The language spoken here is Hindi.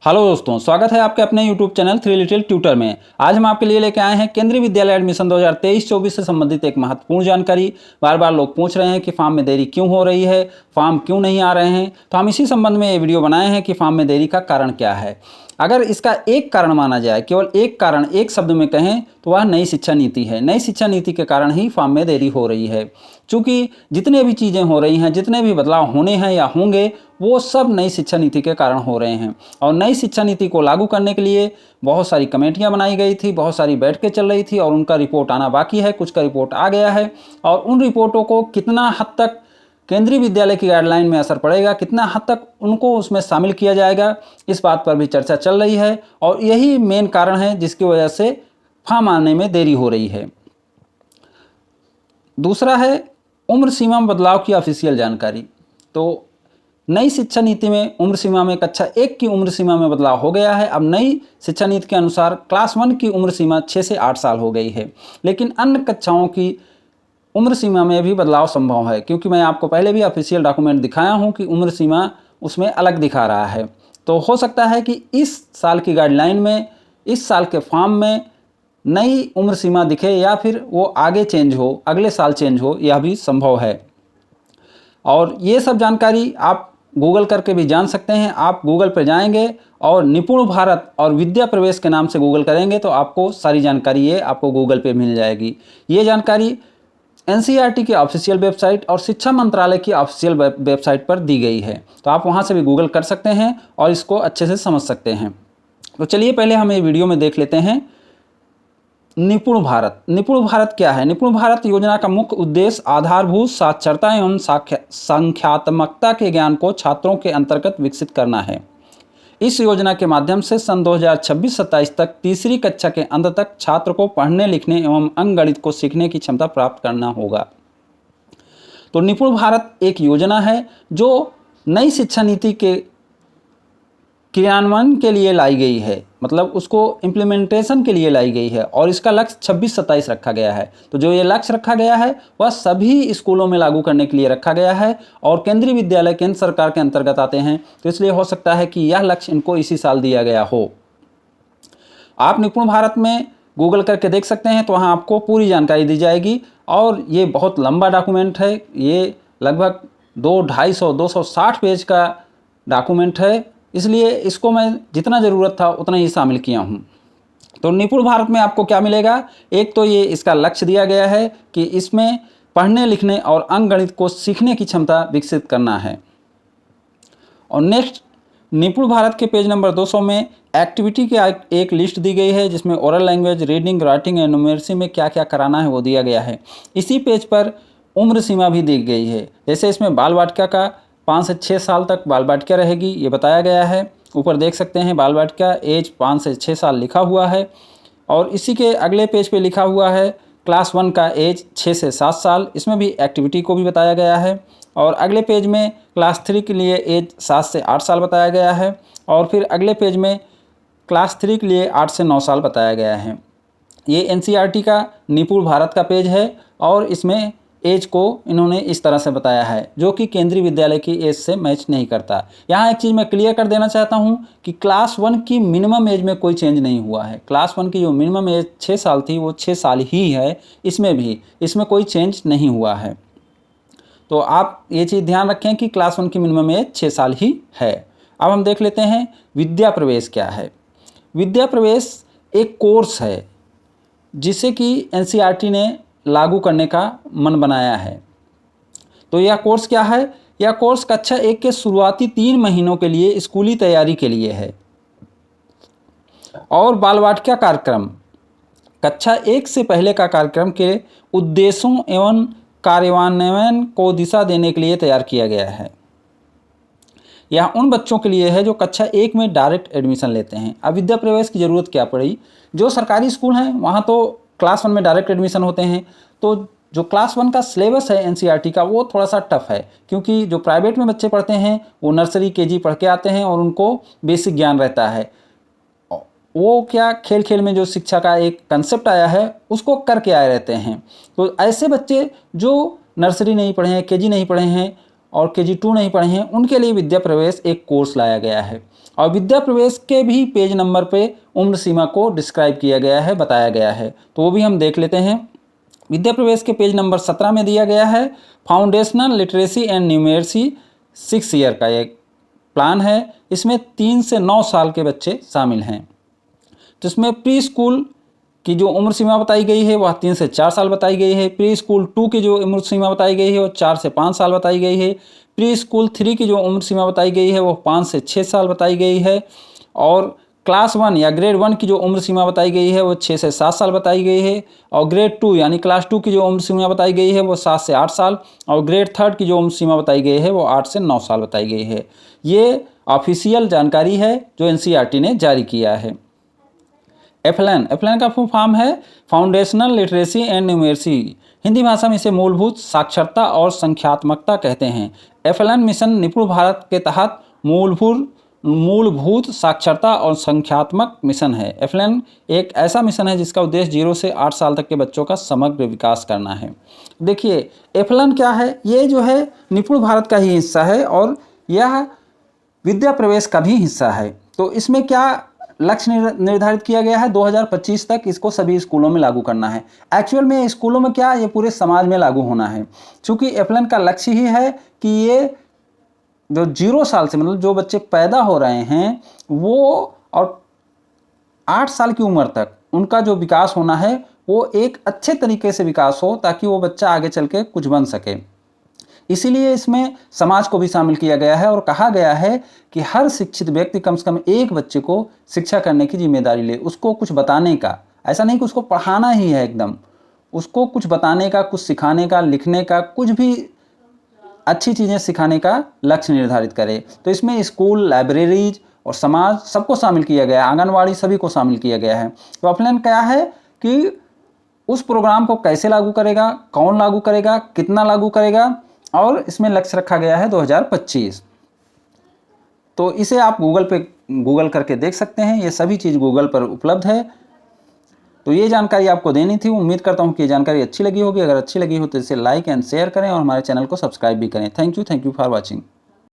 हेलो दोस्तों, स्वागत है आपके अपने YouTube channel three little tutor में। आज हम आपके लिए लेके आए हैं केंद्रीय विद्यालय एडमिशन 2023-24 से संबंधित एक महत्वपूर्ण जानकारी। बार बार लोग पूछ रहे हैं कि फॉर्म में देरी क्यों हो रही है, फॉर्म क्यों नहीं आ रहे हैं। तो हम इसी संबंध में ये वीडियो बनाए हैं कि फॉर्म में देरी का कारण क्या है। अगर इसका एक कारण माना जाए, केवल एक कारण एक शब्द में कहें तो वह नई शिक्षा नीति है। नई शिक्षा नीति के कारण ही फॉर्म में देरी हो रही है। चूँकि जितने भी चीज़ें हो रही हैं, जितने भी बदलाव होने हैं या होंगे, वो सब नई शिक्षा नीति के कारण हो रहे हैं। और नई शिक्षा नीति को लागू करने के लिए बहुत सारी कमेटियां बनाई गई थी, बहुत सारी बैठकें चल रही थी और उनका रिपोर्ट आना बाकी है। कुछ का रिपोर्ट आ गया है और उन रिपोर्टों को कितना हद तक केंद्रीय विद्यालय की गाइडलाइन में असर पड़ेगा, कितना हद तक उनको उसमें शामिल किया जाएगा, इस बात पर भी चर्चा चल रही है। और यही मेन कारण है जिसकी वजह से फॉर्म आने में देरी हो रही है। दूसरा है उम्र सीमा में बदलाव की ऑफिशियल जानकारी। तो नई शिक्षा नीति में उम्र सीमा में कक्षा 1 की उम्र सीमा में बदलाव हो गया है। अब नई शिक्षा नीति के अनुसार क्लास 1 की उम्र सीमा 6 से 8 साल हो गई है। लेकिन अन्य कक्षाओं की उम्र सीमा में भी बदलाव संभव है, क्योंकि मैं आपको पहले भी ऑफिशियल डॉक्यूमेंट दिखाया हूं कि उम्र सीमा उसमें अलग दिखा रहा है। तो हो सकता है कि इस साल की गाइडलाइन में, इस साल के फॉर्म में नई उम्र सीमा दिखे या फिर वो आगे चेंज हो, अगले साल चेंज हो, यह भी संभव है। और ये सब जानकारी आप गूगल करके भी जान सकते हैं। आप गूगल पर जाएंगे और निपुण भारत और विद्या प्रवेश के नाम से गूगल करेंगे तो आपको सारी जानकारी ये आपको गूगल पे मिल जाएगी। ये जानकारी एनसीईआरटी की ऑफिशियल वेबसाइट और शिक्षा मंत्रालय की ऑफिशियल वेबसाइट पर दी गई है। तो आप वहाँ से भी गूगल कर सकते हैं और इसको अच्छे से समझ सकते हैं। तो चलिए पहले हम ये वीडियो में देख लेते हैं निपुण भारत। निपुण भारत क्या है? निपुण भारत योजना का मुख्य उद्देश्य आधारभूत साक्षरता एवं संख्यात्मकता के ज्ञान को छात्रों के अंतर्गत विकसित करना है। इस योजना के माध्यम से सन 2026-27 तक तीसरी कक्षा के अंत तक छात्र को पढ़ने लिखने एवं अंकगणित को सीखने की क्षमता प्राप्त करना होगा। तो निपुण भारत एक योजना है जो नई शिक्षा नीति के क्रियान्वयन के लिए लाई गई है, मतलब उसको इम्प्लीमेंटेशन के लिए लाई गई है और इसका लक्ष्य 26-27 रखा गया है। तो जो ये लक्ष्य रखा गया है वह सभी स्कूलों में लागू करने के लिए रखा गया है और केंद्रीय विद्यालय केंद्र सरकार के अंतर्गत आते हैं, तो इसलिए हो सकता है कि यह लक्ष्य इनको इसी साल दिया गया हो। आप निपुण भारत में गूगल करके देख सकते हैं, तो वहाँ आपको पूरी जानकारी दी जाएगी। और ये बहुत लंबा डॉक्यूमेंट है, ये लगभग 260 पेज का डॉक्यूमेंट है, इसलिए इसको मैं जितना ज़रूरत था उतना ही शामिल किया हूँ। तो निपुण भारत में आपको क्या मिलेगा? एक तो ये इसका लक्ष्य दिया गया है कि इसमें पढ़ने लिखने और अंकगणित को सीखने की क्षमता विकसित करना है। और नेक्स्ट, निपुण भारत के पेज नंबर 200 में एक्टिविटी की एक लिस्ट दी गई है, जिसमें oral language, reading, writing and numeracy में क्या क्या कराना है वो दिया गया है। इसी पेज पर उम्र सीमा भी दी गई है। जैसे इसमें बाल वाटिका का 5 से 6 साल तक बाल वाटिका रहेगी, ये बताया गया है। ऊपर देख सकते हैं बाल वाटिका एज 5 से 6 साल लिखा हुआ है। और इसी के अगले पेज पे लिखा हुआ है क्लास 1 का एज 6 से 7 साल, इसमें भी एक्टिविटी को भी बताया गया है। और अगले पेज में क्लास 3 के लिए एज 7 से 8 साल बताया गया है। और फिर अगले पेज में क्लास 3 के लिए 8 से 9 साल बताया गया है। ये एनसीईआरटी का निपुण भारत का पेज है और इसमें एज को इन्होंने इस तरह से बताया है, जो कि केंद्रीय विद्यालय की एज से मैच नहीं करता। यहाँ एक चीज़ मैं क्लियर कर देना चाहता हूँ कि क्लास 1 की मिनिमम एज में कोई चेंज नहीं हुआ है। क्लास 1 की जो मिनिमम एज 6 साल थी वो 6 साल ही है, इसमें कोई चेंज नहीं हुआ है। तो आप ये चीज़ ध्यान रखें कि क्लास 1 की मिनिमम एज 6 साल ही है। अब हम देख लेते हैं विद्या प्रवेश क्या है। विद्या प्रवेश एक कोर्स है जिसे कि एनसीईआरटी ने लागू करने का मन बनाया है। तो यह कोर्स क्या है? यह कोर्स कक्षा 1 के शुरुआती 3 महीनों के लिए स्कूली तैयारी के लिए है। और बाल वाटिका कार्यक्रम कक्षा 1 से पहले का कार्यक्रम के उद्देश्यों एवं कार्यान्वयन को दिशा देने के लिए तैयार किया गया है। यह उन बच्चों के लिए है जो कक्षा 1 में डायरेक्ट एडमिशन लेते हैं। अब विद्या प्रवेश की ज़रूरत क्या पड़ी? जो सरकारी स्कूल हैं वहाँ तो क्लास 1 में डायरेक्ट एडमिशन होते हैं, तो जो क्लास 1 का सिलेबस है एनसीईआरटी का वो थोड़ा सा टफ है, क्योंकि जो प्राइवेट में बच्चे पढ़ते हैं वो नर्सरी केजी पढ़ के आते हैं और उनको बेसिक ज्ञान रहता है। वो क्या खेल खेल में जो शिक्षा का एक कंसेप्ट आया है उसको करके आए रहते हैं। तो ऐसे बच्चे जो नर्सरी नहीं पढ़े हैं, केजी नहीं पढ़े हैं और KG2 नहीं पढ़े हैं उनके लिए विद्या प्रवेश एक कोर्स लाया गया है। और विद्या प्रवेश के भी पेज नंबर पे उम्र सीमा को डिस्क्राइब किया गया है, बताया गया है, तो वो भी हम देख लेते हैं। विद्या प्रवेश के पेज नंबर 17 में दिया गया है फाउंडेशनल लिटरेसी एंड न्यूमेरसी 6 ईयर का एक प्लान है। इसमें 3 से 9 साल के बच्चे शामिल हैं। तो इसमें प्री स्कूल की जो उम्र सीमा बताई गई है वह 3 से 4 साल बताई गई है। प्री स्कूल 2 की जो उम्र सीमा बताई गई है वो 4 से 5 साल बताई गई है। प्री स्कूल 3 की जो उम्र सीमा बताई गई है वो 5 से 6 साल बताई गई है। और क्लास 1 या ग्रेड 1 की जो उम्र सीमा बताई गई है वो 6 से 7 साल बताई गई है। और ग्रेड 2 यानी क्लास 2 की जो उम्र सीमा बताई गई है वो 7 से 8 साल। और ग्रेड 3 की जो उम्र सीमा बताई गई है वो 8 से 9 साल बताई गई है। ये ऑफिशियल जानकारी है जो NCERT ने जारी किया है। FLN का फुल फॉर्म है फाउंडेशनल लिटरेसी एंड न्यूमेरसी। हिंदी भाषा में इसे मूलभूत साक्षरता और संख्यात्मकता कहते हैं। FLN मिशन निपुण भारत के तहत मूलभूत साक्षरता और संख्यात्मक मिशन है। FLN एक ऐसा मिशन है जिसका उद्देश्य 0 से 8 साल तक के बच्चों का समग्र विकास करना है। देखिए FLN क्या है, ये जो है निपुण भारत का ही हिस्सा है और यह विद्या प्रवेश का भी हिस्सा है। तो इसमें क्या लक्ष्य निर्धारित किया गया है, 2025 तक इसको सभी स्कूलों में लागू करना है। एक्चुअल में स्कूलों में क्या, ये पूरे समाज में लागू होना है। क्योंकि FLN का लक्ष्य ही है कि ये जो 0 साल से मतलब जो बच्चे पैदा हो रहे हैं वो और 8 साल की उम्र तक उनका जो विकास होना है वो एक अच्छे तरीके से विकास हो ताकि वो बच्चा आगे चल के कुछ बन सके। इसीलिए इसमें समाज को भी शामिल किया गया है और कहा गया है कि हर शिक्षित व्यक्ति कम से कम एक बच्चे को शिक्षा करने की जिम्मेदारी ले, उसको कुछ बताने का, ऐसा नहीं कि उसको पढ़ाना ही है एकदम, उसको कुछ बताने का, कुछ सिखाने का, लिखने का, कुछ भी अच्छी चीज़ें सिखाने का लक्ष्य निर्धारित करे। तो इसमें स्कूल, लाइब्रेरीज और समाज सबको शामिल किया गया है, आंगनवाड़ी सभी को शामिल किया गया है। तो FLN क्या है कि उस प्रोग्राम को कैसे लागू करेगा, कौन लागू करेगा, कितना लागू करेगा, और इसमें लक्ष्य रखा गया है 2025। तो इसे आप गूगल करके देख सकते हैं, ये सभी चीज़ गूगल पर उपलब्ध है। तो ये जानकारी आपको देनी थी। उम्मीद करता हूँ कि ये जानकारी अच्छी लगी होगी। अगर अच्छी लगी हो तो इसे लाइक एंड शेयर करें और हमारे चैनल को सब्सक्राइब भी करें। Thank you for watching.